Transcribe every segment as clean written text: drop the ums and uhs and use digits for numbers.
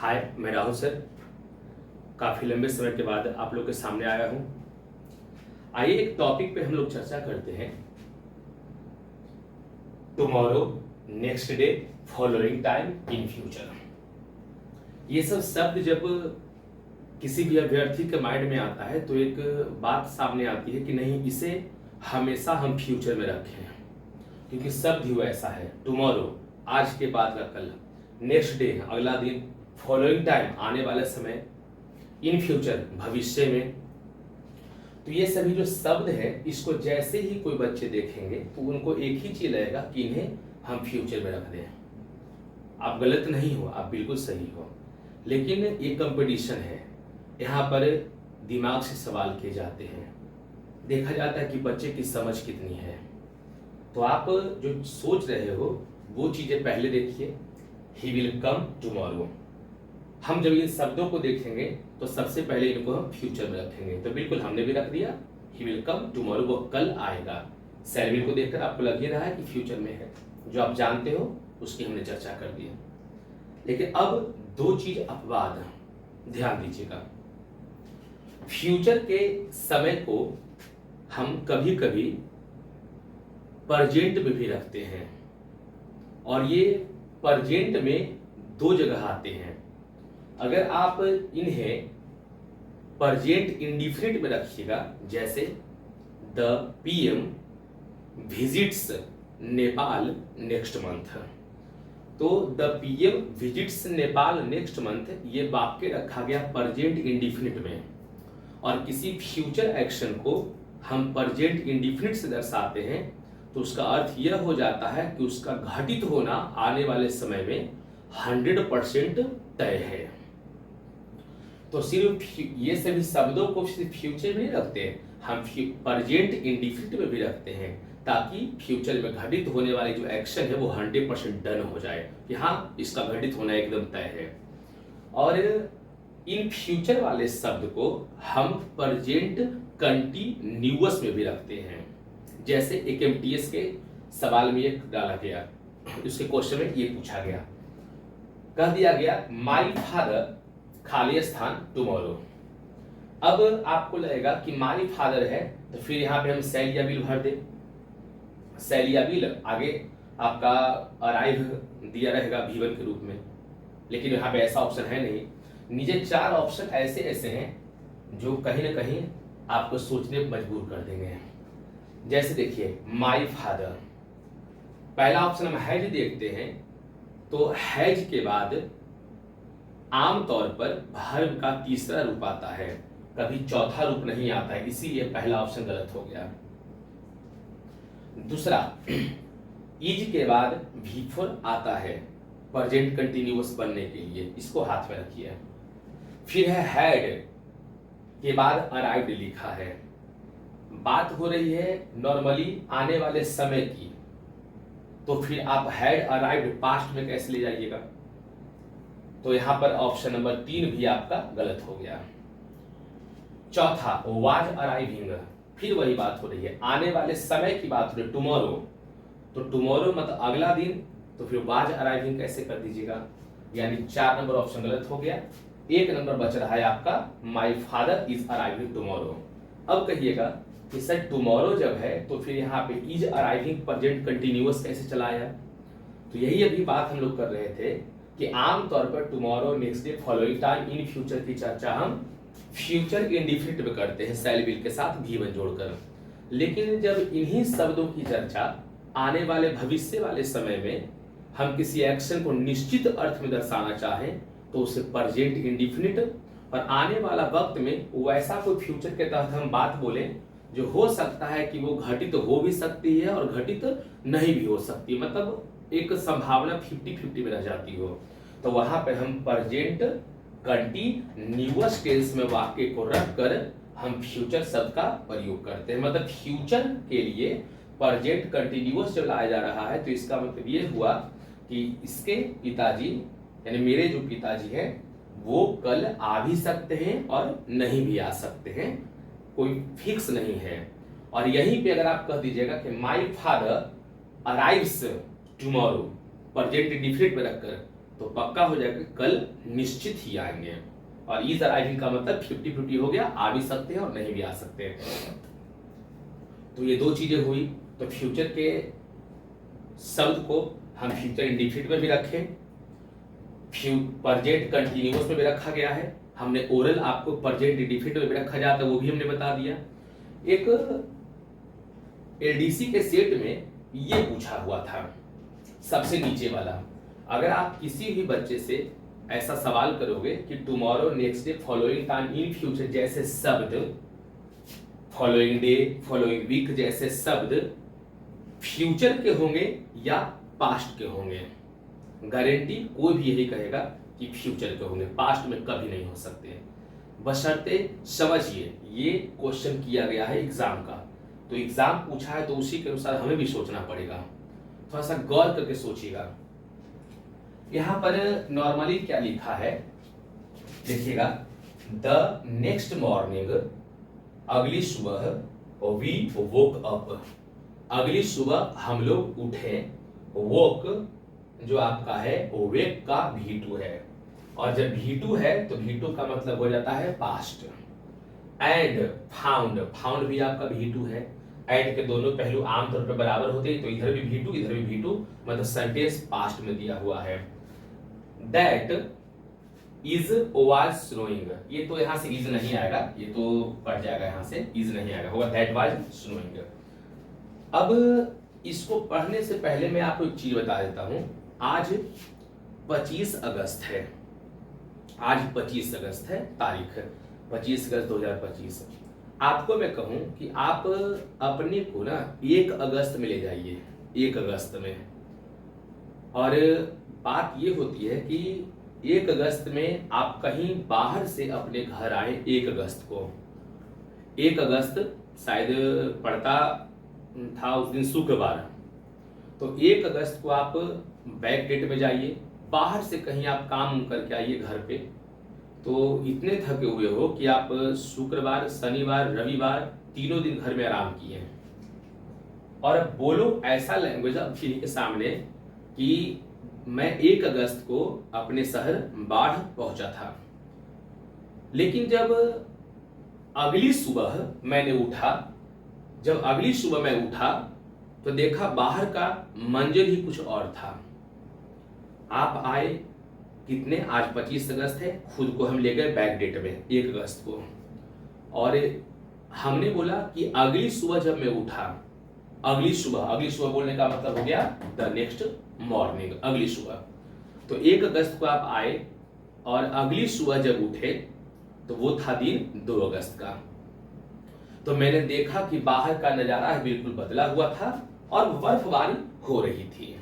हाय, मैं राहुल सर। काफ़ी लंबे समय के बाद आप लोग के सामने आया हूँ। आइए एक टॉपिक पे हम लोग चर्चा करते हैं। Tomorrow, next day, following time, in future. ये सब शब्द जब किसी भी अभ्यर्थी के माइंड में आता है तो एक बात सामने आती है कि नहीं, इसे हमेशा हम फ्यूचर में रखें, क्योंकि शब्द ही वैसा है। टुमारो, आज के बाद का कल, नेक्स्ट डे, अगला दिन, फॉलोइंग टाइम, आने वाले समय, इन फ्यूचर, भविष्य में। तो ये सभी जो शब्द है, इसको जैसे ही कोई बच्चे देखेंगे तो उनको एक ही चीज लगेगा कि इन्हें हम फ्यूचर में रख दें। आप गलत नहीं हो, आप बिल्कुल सही हो, लेकिन ये कंपटीशन है। यहाँ पर दिमाग से सवाल किए जाते हैं, देखा जाता है कि बच्चे की समझ कितनी है। तो आप जो सोच रहे हो वो चीजें पहले देखिए। He will come tomorrow. हम जब इन शब्दों को देखेंगे तो सबसे पहले इनको हम फ्यूचर में रखेंगे। तो बिल्कुल हमने भी रख दिया, ही विल कम टुमारो, वो कल आएगा। शैल विल को देखकर आपको लग ही रहा है कि फ्यूचर में है। जो आप जानते हो उसकी हमने चर्चा कर दी। लेकिन अब दो चीज अपवाद, ध्यान दीजिएगा। फ्यूचर के समय को हम कभी कभी प्रेजेंट में भी रखते हैं, और ये प्रेजेंट में दो जगह आते हैं। अगर आप इन्हें प्रेजेंट इंडिफिनिट में रखिएगा, जैसे the PM visits Nepal next month, तो the PM visits Nepal next month, ये वाक्य रखा गया प्रेजेंट इंडिफिनिट में। और किसी फ्यूचर एक्शन को हम प्रेजेंट इंडिफिनिट से दर्शाते हैं तो उसका अर्थ यह हो जाता है कि उसका घटित होना आने वाले समय में 100% तय है। तो सिर्फ ये सभी शब्दों को सिर्फ फ्यूचर में नहीं रखते हैं, हम प्रेजेंट इंडिफिनिट में भी रखते हैं, ताकि फ्यूचर में घटित होने वाली जो एक्शन है वो 100% डन हो जाए कि हाँ, इसका घटित होना एकदम तय है। और इन फ्यूचर वाले शब्द को हम प्रेजेंट कंटिन्यूअस में भी रखते हैं। जैसे एक एमटीएस के सवाल में ये डाला गया, उसके क्वेश्चन में ये पूछा गया, कह दिया गया माय फादर खाली स्थान टुमारो। अब आपको लगेगा कि माय फादर है तो फिर यहाँ पे हम शैल या विल भर दे। शैल या विल आगे आपका अराइव दिया रहेगा V1 के रूप में, लेकिन यहाँ पे ऐसा ऑप्शन है नहीं। नीचे चार ऑप्शन ऐसे ऐसे हैं जो कहीं ना कहीं आपको सोचने पर मजबूर कर देंगे। जैसे देखिए माय फादर, पहला ऑप्शन हम हैज देखते हैं, तो हैज के बाद आमतौर पर वर्ब का तीसरा रूप आता है, कभी चौथा रूप नहीं आता है, इसीलिए पहला ऑप्शन गलत हो गया। दूसरा, इज के बाद V4 आता है प्रेजेंट कंटिन्यूअस बनने के लिए, इसको हाथ में रखिए। फिर है हैड के बाद अराइव्ड लिखा है। बात हो रही है नॉर्मली आने वाले समय की, तो फिर आप हैड अराइव्ड पास्ट में कैसे ले जाइएगा? तो यहां पर ऑप्शन नंबर 3 भी आपका गलत हो गया। चौथा वाज अराइविंग, फिर वही बात हो रही है, आने वाले समय की बात हो रही है, टुमारो, तो टुमारो मतलब अगला दिन, तो फिर वाज अराइविंग कैसे कर दीजिएगा? यानी 4 नंबर ऑप्शन गलत हो गया। 1 नंबर बच रहा है आपका my father is arriving tomorrow. अब कहिएगा कि सर टुमारो जब है तो फिर यहाँ पे इज अराइविंग प्रेजेंट कंटिन्यूअस कैसे चलाया? तो यही अभी बात हम लोग कर रहे थे कि आमतौर पर tomorrow, next day, following time, in future की चर्चा हम फ्यूचर इंडिफिनिट में करते हैं, शैल विल के साथ V1 जोड़कर। लेकिन जब इन्हीं शब्दों की चर्चा आने वाले भविष्य वाले समय में हम किसी एक्शन को निश्चित अर्थ में दर्शाना चाहें तो उसे प्रेजेंट इंडिफिनिट, और आने वाला वक्त में वैसा कोई फ्यूचर के तहत हम बात बोलें जो हो सकता है कि वो घटित हो भी सकती है और घटित नहीं भी हो सकती, मतलब एक संभावना 50-50 में रह जाती हो, तो वहां पे हम प्रेजेंट कंटिन्यूअस टेंस में वाक्य को रखकर हम फ्यूचर शब्द का प्रयोग करते हैं। मतलब फ्यूचर के लिए प्रेजेंट कंटिन्यूअस जब लाया जा रहा है तो इसका मतलब ये हुआ कि इसके पिताजी यानी मेरे जो पिताजी हैं वो कल आ भी सकते हैं और नहीं भी आ सकते हैं, कोई फिक्स नहीं है। और यहीं पे अगर आप कह दीजिएगा कि my father arrives tomorrow, present indefinite में रखकर, तो पक्का हो जाएगा कल निश्चित ही आएंगे। और इज अराइविंग का मतलब 50-50 हो गया, आ भी सकते हैं और नहीं भी आ सकते हैं। तो ये दो चीजें हुई। तो फ्यूचर के शब्द को हम फ्यूचर इंडिफिनिट में भी रखें, प्रेजेंट कंटिन्यूअस में भी रखा गया है। हमने ओरल आपको प्रेजेंट इंडिफिनिट में भी रखा जाता है, वो भी हमने बता दिया। एक एलडीसी के सेट में ये पूछा हुआ था सबसे नीचे वाला, अगर आप किसी भी बच्चे से ऐसा सवाल करोगे कि tomorrow, next day, following time, इन फ्यूचर जैसे शब्द, फॉलोइंग डे, फॉलोइंग वीक जैसे शब्द फ्यूचर के होंगे या पास्ट के होंगे, गारंटी कोई भी यही कहेगा कि फ्यूचर के होंगे, पास्ट में कभी नहीं हो सकते। बशर्ते समझिए ये क्वेश्चन किया गया है एग्जाम का, तो एग्जाम पूछा है तो उसी के अनुसार हमें भी सोचना पड़ेगा। थोड़ा सा गौर करके सोचिएगा। यहां पर नॉर्मली क्या लिखा है देखिएगा, द नेक्स्ट मॉर्निंग, अगली सुबह वी वोक अप, अगली सुबह हम लोग उठे। वोक जो आपका है वो वेक का V2 है, और जब V2 है तो V2 का मतलब हो जाता है पास्ट। एंड फाउंड, फाउंड भी आपका V2 है। एंड के दोनों पहलू आमतौर पर बराबर होते हैं, तो इधर भी V2 इधर भी V2, मतलब सेंटेंस पास्ट में दिया हुआ है। दैट इज वाज स्नोइंग, ये तो यहां से इज नहीं आएगा, ये तो पड़ जाएगा यहां से, इज नहीं आएगा, होगा दैट वाज स्नोइंग। अब इसको पढ़ने से पहले मैं आपको एक चीज बता देता हूं। आज 25 अगस्त है, आज 25 अगस्त है, तारीख 25 अगस्त 2025। आपको मैं कहूं कि आप अपने को ना 1 अगस्त में ले जाइए, 1 अगस्त में। और बात ये होती है कि 1 अगस्त में आप कहीं बाहर से अपने घर आए, 1 अगस्त को, 1 अगस्त शायद पड़ता था उस दिन शुक्रवार, तो 1 अगस्त को आप बैक डेट में जाइए, बाहर से कहीं आप काम करके आइए घर पे, तो इतने थके हुए हो कि आप शुक्रवार, शनिवार, रविवार तीनों दिन घर में आराम किए, और अब बोलो ऐसा लैंग्वेज किसी के सामने कि मैं 1 अगस्त को अपने शहर बाढ़ पहुंचा था। लेकिन जब अगली सुबह मैंने उठा, जब अगली सुबह मैं उठा तो देखा बाहर का मंजर ही कुछ और था। आप आए कितने, आज 25 अगस्त है, खुद को हम ले गए बैक डेट में 1 अगस्त को, और हमने बोला कि अगली सुबह जब मैं उठा, अगली सुबह बोलने का मतलब हो गया द नेक्स्ट मॉर्निंग, अगली सुबह। तो 1 अगस्त को आप आए और अगली सुबह जब उठे तो वो था दिन 2 अगस्त का। तो मैंने देखा कि बाहर का नजारा है बिल्कुल बदला हुआ था और बर्फबारी हो रही थी।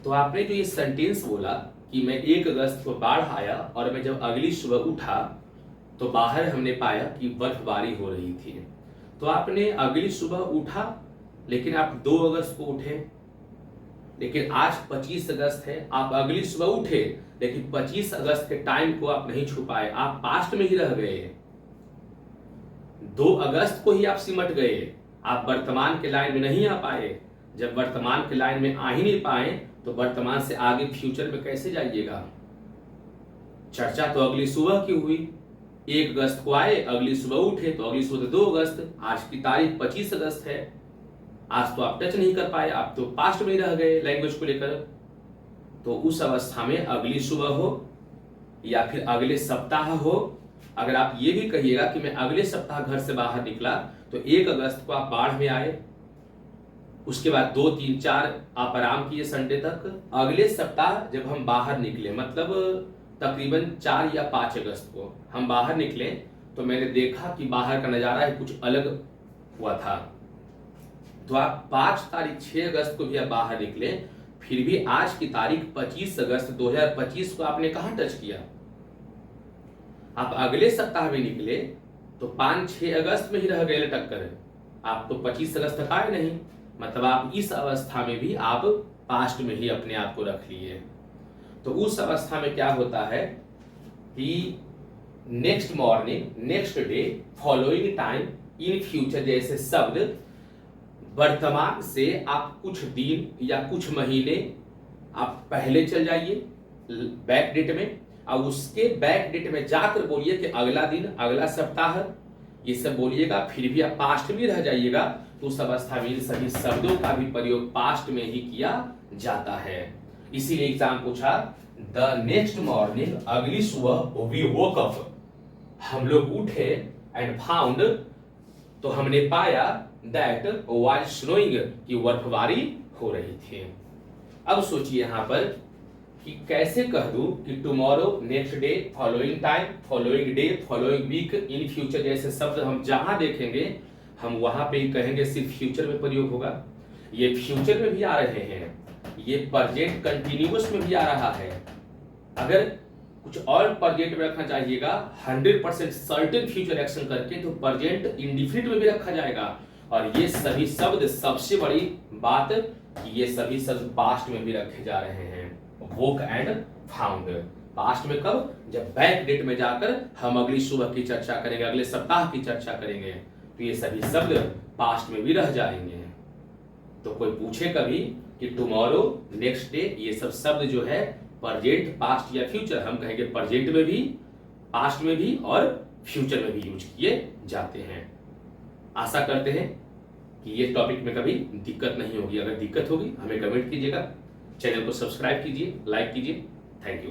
तो आपने जो ये सेंटेंस बोला कि मैं 1 अगस्त को बाढ़ आया और मैं जब अगली सुबह उठा तो बाहर हमने पाया कि बर्फबारी हो रही थी, तो आपने अगली सुबह उठा, लेकिन आप 2 अगस्त को उठे। लेकिन आज 25 अगस्त है, आप अगली सुबह उठे, लेकिन 25 अगस्त के टाइम को आप नहीं छू पाए, आप पास्ट में ही रह गए। 2 अगस्त को ही आप सिमट गए, आप वर्तमान के लाइन में नहीं आ पाए। जब वर्तमान के लाइन में आ ही नहीं पाए तो वर्तमान से आगे फ्यूचर में कैसे जाइएगा। चर्चा तो अगली सुबह की हुई, 1 अगस्त को आए, अगली सुबह उठे, तो अगली सुबह 2 अगस्त, आज की तारीख 25 अगस्त है। आज तो आप टच नहीं कर पाए, आप तो पास्ट में ही रह गए लैंग्वेज को लेकर। तो उस अवस्था में अगली सुबह हो या फिर अगले सप्ताह हो, अगर आप ये भी कहिएगा कि मैं अगले सप्ताह घर से बाहर निकला, तो 1 अगस्त को आप बाढ़ में आए, उसके बाद 2, 3, 4 आप आराम किए संडे तक। अगले सप्ताह जब हम बाहर निकले, मतलब तकरीबन 4 या 5 अगस्त को हम बाहर निकले, तो मैंने देखा कि बाहर का नजारा है कुछ अलग हुआ था। तो आप 5 तारीख 6 अगस्त को भी आप बाहर निकले, फिर भी आज की तारीख 25 अगस्त 2025 को आपने कहां टच किया। आप अगले सप्ताह में निकले तो 5-6 अगस्त में ही रह गए लटक कर, आप तो 25 अगस्त तक आए नहीं, मतलब आप इस अवस्था में भी आप पास्ट में ही अपने आप को रख लिए। तो उस अवस्था में क्या होता है कि next morning, next day, following time, इन फ्यूचर जैसे शब्द वर्तमान से आप कुछ दिन या कुछ महीने आप पहले चल जाइए, बैक डेट में, और उसके बैक डेट में जाकर बोलिए कि अगला दिन, अगला सप्ताह, ये सब बोलिएगा। फिर भी आप पास्ट में रह जाइएगा तो उस अवस्था में सभी शब्दों का भी प्रयोग पास्ट में ही किया जाता है। इसीलिए एग्जाम पूछा, द नेक्स्ट मॉर्निंग, अगली सुबह, वी वोक अप, हम लोग उठे, एंड फाउंड, तो हमने पाया, दैट वाज स्नोइंग, कि बर्फबारी हो रही थी। अब सोचिए यहां पर कि कैसे कह दूं कि tomorrow, next day, following time, following day, following week, in future जैसे शब्द हम जहां देखेंगे हम वहां पे ही कहेंगे सिर्फ फ्यूचर में प्रयोग होगा। ये फ्यूचर में भी आ रहे हैं, ये प्रेजेंट कंटिन्यूअस में भी आ रहा है। अगर कुछ और प्रेजेंट में रखना चाहिएगा 100% सर्टेन फ्यूचर एक्शन करके, तो प्रेजेंट इंडिफिनिट में भी रखा जाएगा। और ये सभी शब्द, सबसे बड़ी बात कि ये सभी शब्द पास्ट में भी रखे जा रहे हैं। वोक एंड फाउंड, पास्ट में कब? जब बैक डेट में जाकर हम अगली सुबह की चर्चा करेंगे, अगले सप्ताह की चर्चा करेंगे, तो ये सभी शब्द पास्ट में भी रह जाएंगे। तो कोई पूछे कभी कि टुमारो, नेक्स्ट डे, ये सब शब्द जो है प्रेजेंट, पास्ट या फ्यूचर, हम कहेंगे प्रेजेंट में भी, पास्ट में भी और फ्यूचर में भी यूज किए जाते हैं। आशा करते हैं कि ये टॉपिक में कभी दिक्कत नहीं होगी। अगर दिक्कत होगी हमें कमेंट कीजिएगा, चैनल को सब्सक्राइब कीजिए, लाइक कीजिए। Thank you.